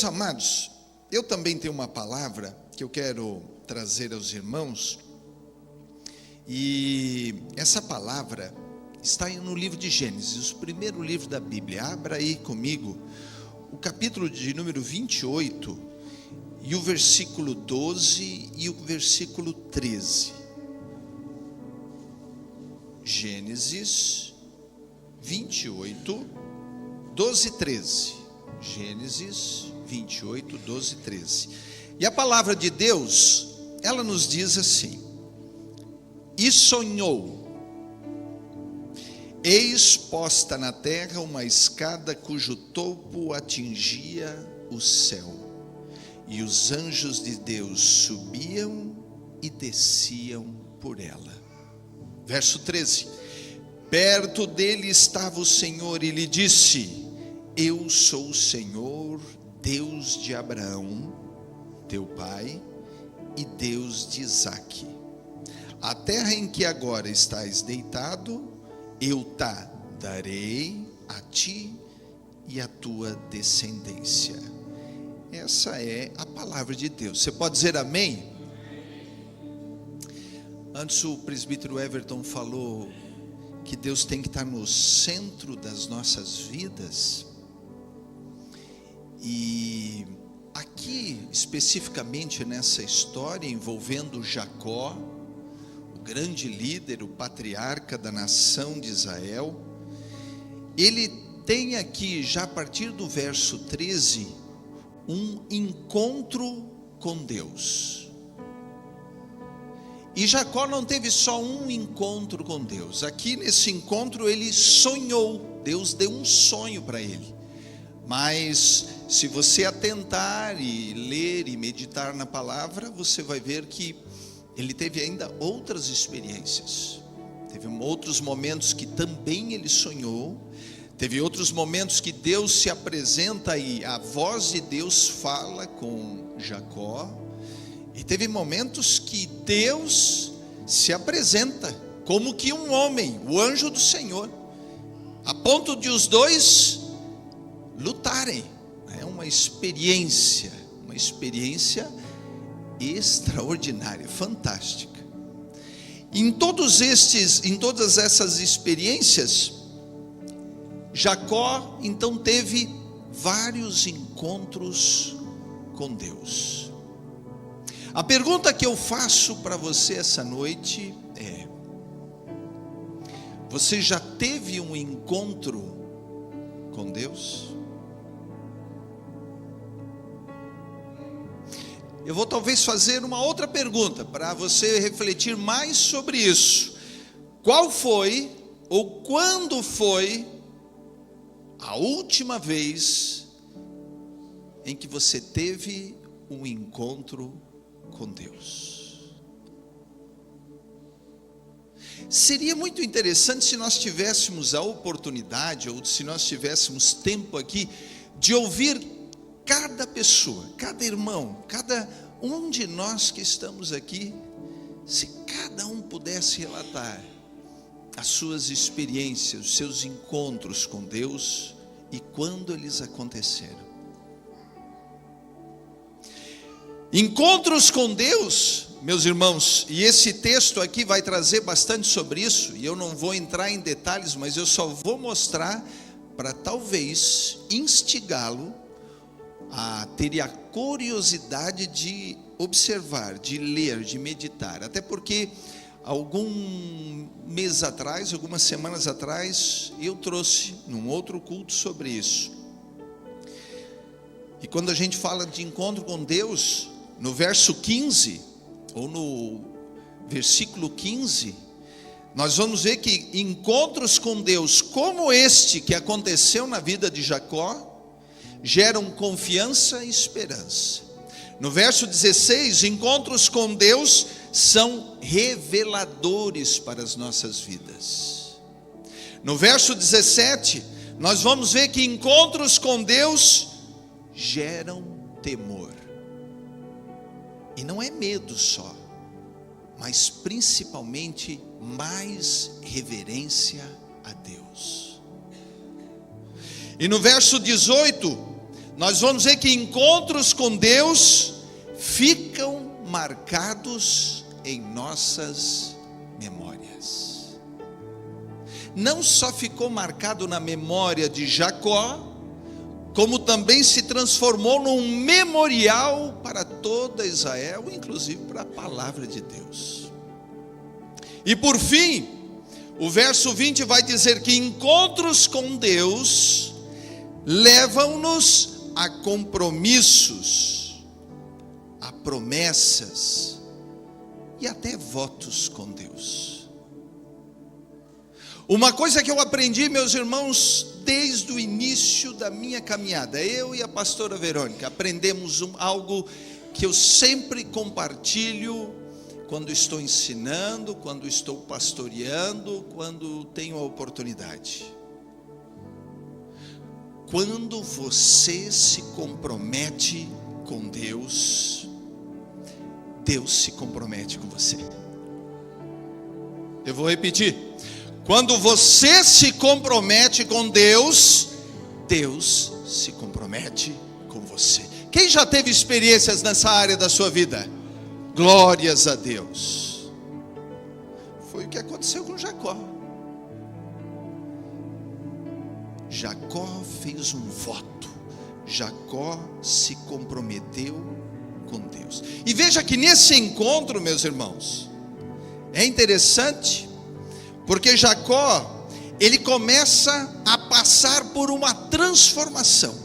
amados, eu também tenho uma palavra que eu quero trazer aos irmãos, e essa palavra está no livro de Gênesis, o primeiro livro da Bíblia. Abra aí comigo o capítulo de número 28 e o versículo 12 e o versículo 13. Gênesis 28, 12 e 13. Gênesis 28, 12 e 13. E a palavra de Deus, ela nos diz assim: e sonhou, eis posta na terra uma escada cujo topo atingia o céu, e os anjos de Deus subiam e desciam por ela. Verso 13: perto dele estava o Senhor e lhe disse: eu sou o Senhor, Deus de Abraão, teu pai, e Deus de Isaque. A terra em que agora estás deitado, eu te darei a ti e a tua descendência. Essa é a palavra de Deus. Você pode dizer amém? Antes o presbítero Everton falou que Deus tem que estar no centro das nossas vidas. E aqui, especificamente nessa história envolvendo Jacó, o grande líder, o patriarca da nação de Israel, ele tem aqui, já a partir do verso 13, um encontro com Deus. E Jacó não teve só um encontro com Deus. Aqui nesse encontro ele sonhou. Deus deu um sonho para ele. Mas se você atentar e ler e meditar na palavra, você vai ver que ele teve ainda outras experiências. Teve outros momentos que também ele sonhou. Teve outros momentos que Deus se apresenta e a voz de Deus fala com Jacó. E teve momentos que Deus se apresenta como que um homem, o anjo do Senhor, a ponto de os dois lutarem. É uma experiência extraordinária, fantástica. Em todas essas experiências, Jacó então teve vários encontros com Deus. A pergunta que eu faço para você essa noite é: você já teve um encontro com Deus? Eu vou talvez fazer uma outra pergunta para você refletir mais sobre isso. Qual foi ou quando foi a última vez em que você teve um encontro com Deus? Seria muito interessante se nós tivéssemos a oportunidade, ou se nós tivéssemos tempo aqui, de ouvir cada pessoa, cada irmão, cada um de nós que estamos aqui, se cada um pudesse relatar as suas experiências, os seus encontros com Deus e quando eles aconteceram. Encontros com Deus, meus irmãos, e esse texto aqui vai trazer bastante sobre isso, e eu não vou entrar em detalhes, mas eu só vou mostrar para talvez instigá-lo a ter a curiosidade de observar, de ler, de meditar. Até porque algumas semanas atrás, eu trouxe num outro culto sobre isso. E quando a gente fala de encontro com Deus, no verso 15, ou no versículo 15, nós vamos ver que encontros com Deus como este que aconteceu na vida de Jacó, geram confiança e esperança. No verso 16, encontros com Deus são reveladores para as nossas vidas. No verso 17, nós vamos ver que encontros com Deus geram temor. E não é medo só, mas principalmente mais reverência a Deus. E no verso 18, nós vamos ver que encontros com Deus ficam marcados em nossas memórias. Não só ficou marcado na memória de Jacó, como também se transformou num memorial para toda Israel, inclusive para a palavra de Deus. E por fim, o verso 20 vai dizer que encontros com Deus levam-nos a compromissos, a promessas e até votos com Deus. Uma coisa que eu aprendi, meus irmãos, desde o início da minha caminhada, eu e a pastora Verônica, aprendemos algo que eu sempre compartilho quando estou ensinando, quando estou pastoreando, quando tenho a oportunidade. Quando você se compromete com Deus, Deus se compromete com você. Eu vou repetir. Quando você se compromete com Deus, Deus se compromete com você. Quem já teve experiências nessa área da sua vida? Glórias a Deus. Foi o que aconteceu com Jacó. Jacó fez um voto. Jacó se comprometeu com Deus. E veja que nesse encontro, meus irmãos, é interessante, porque Jacó, ele começa a passar por uma transformação.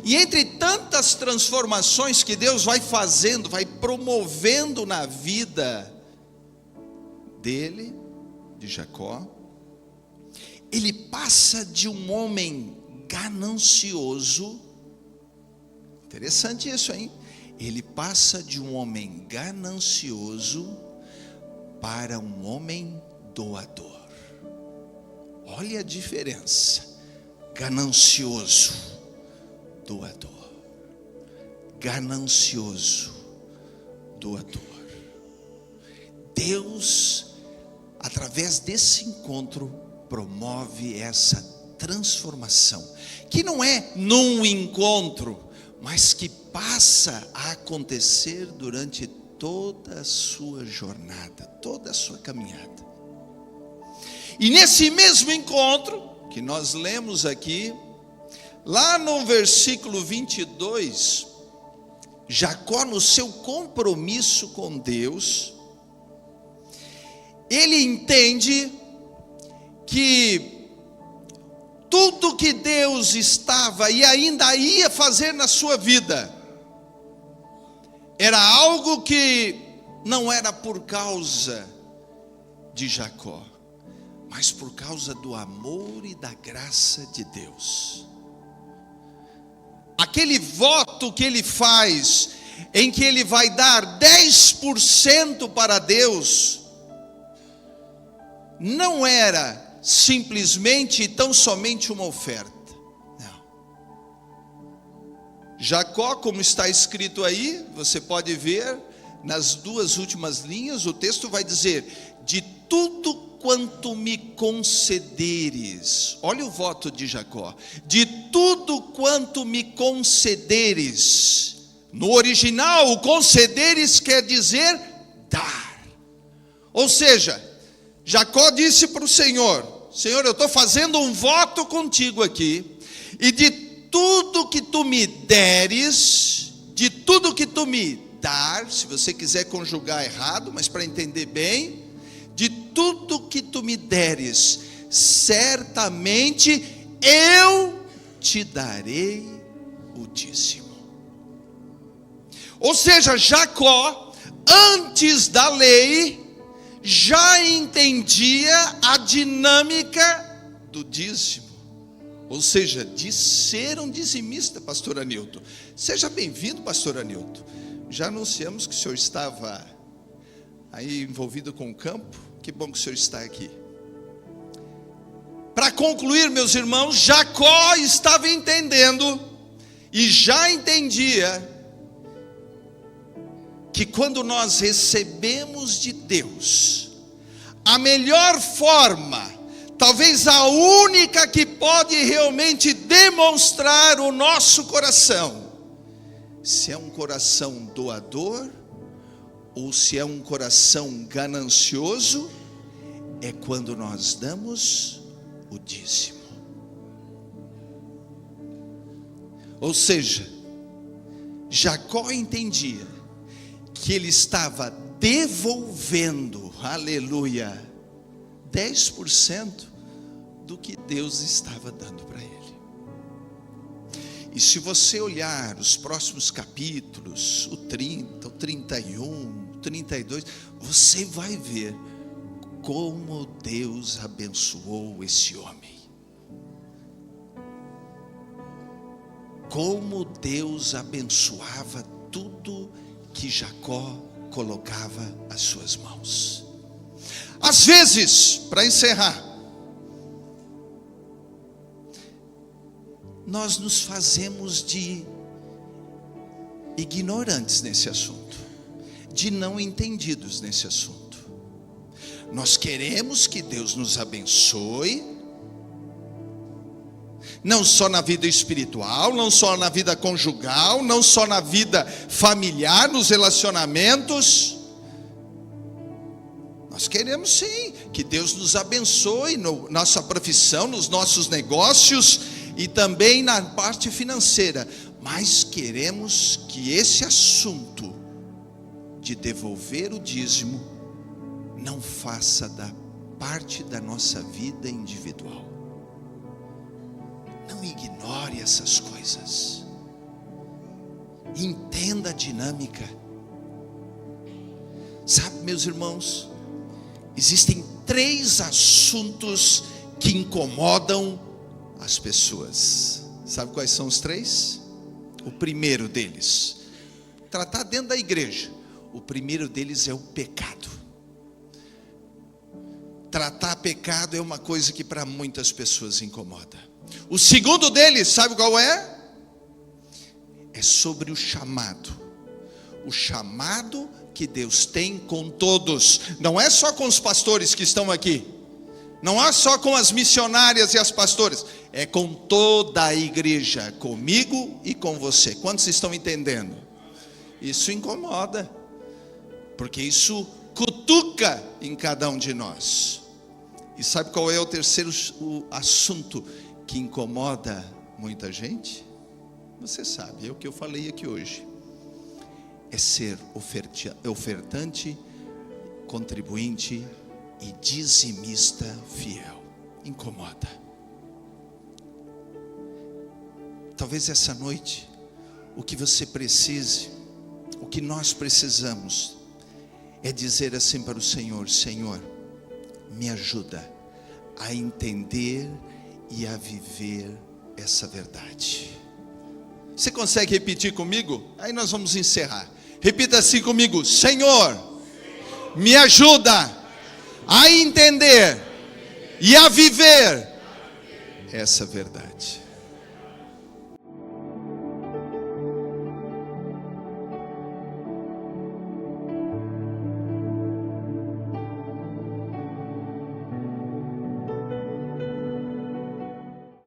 E entre tantas transformações que Deus vai fazendo, vai promovendo na vida dele, de Jacó, ele passa de um homem ganancioso. Interessante isso, hein? Ele passa de um homem ganancioso para um homem doador. Olha a diferença. Ganancioso, doador. Ganancioso, doador. Deus, através desse encontro, promove essa transformação, que não é num encontro, mas que passa a acontecer durante toda a sua jornada, toda a sua caminhada. E nesse mesmo encontro, que nós lemos aqui, lá no versículo 22, Jacó, no seu compromisso com Deus, ele entende que tudo que Deus estava e ainda ia fazer na sua vida, era algo que não era por causa de Jacó, mas por causa do amor e da graça de Deus. Aquele voto que ele faz, em que ele vai dar 10% para Deus, não era simplesmente e tão somente uma oferta. Não. Jacó, como está escrito aí, você pode ver nas duas últimas linhas, o texto vai dizer: de tudo quanto me concederes. Olha o voto de Jacó: de tudo quanto me concederes. No original, o concederes quer dizer dar. Ou seja, Jacó disse para o Senhor: Senhor, eu estou fazendo um voto contigo aqui, e de tudo que tu me deres, de tudo que tu me dar, se você quiser conjugar errado, mas para entender bem, de tudo que tu me deres, certamente eu te darei o dízimo. Ou seja, Jacó, antes da lei, já entendia a dinâmica do dízimo, ou seja, de ser um dizimista, pastor Anilton. Seja bem-vindo, pastor Anilton. Já anunciamos que o senhor estava aí envolvido com o campo. Que bom que o senhor está aqui. Para concluir, meus irmãos, Jacó estava entendendo e já entendia que quando nós recebemos de Deus, a melhor forma, talvez a única que pode realmente demonstrar o nosso coração, se é um coração doador ou se é um coração ganancioso, é quando nós damos o dízimo. Ou seja, Jacó entendia que ele estava devolvendo, aleluia, 10% do que Deus estava dando para ele. E se você olhar os próximos capítulos, o 30, o 31, o 32, você vai ver como Deus abençoou esse homem. Como Deus abençoava tudo que Jacó colocava às suas mãos. Às vezes, para encerrar, nós nos fazemos de ignorantes nesse assunto, de não entendidos nesse assunto. Nós queremos que Deus nos abençoe, não só na vida espiritual, não só na vida conjugal, não só na vida familiar, nos relacionamentos. Nós queremos sim, que Deus nos abençoe na nossa profissão, nos nossos negócios e também na parte financeira. Mas queremos que esse assunto de devolver o dízimo não faça da parte da nossa vida individual. Não ignore essas coisas. Entenda a dinâmica. Sabe, meus irmãos, existem 3 assuntos que incomodam as pessoas. Sabe quais são os 3? O primeiro deles, tratar dentro da igreja. O primeiro deles é o pecado. Tratar pecado é uma coisa que para muitas pessoas incomoda. O segundo deles, sabe qual é? É sobre o chamado. O chamado que Deus tem com todos. Não é só com os pastores que estão aqui. Não é só com as missionárias e as pastoras. É com toda a igreja. Comigo e com você. Quantos estão entendendo? Isso incomoda. Porque isso cutuca em cada um de nós. E sabe qual é o terceiro assunto que incomoda muita gente? Você sabe, é o que eu falei aqui hoje. É ser ofertante, contribuinte e dizimista fiel. Incomoda. Talvez essa noite, o que você precise, o que nós precisamos, é dizer assim para o Senhor: Senhor, me ajuda a entender e a viver essa verdade. Você consegue repetir comigo? Aí nós vamos encerrar. Repita assim comigo: Senhor, me ajuda a entender e a viver essa verdade.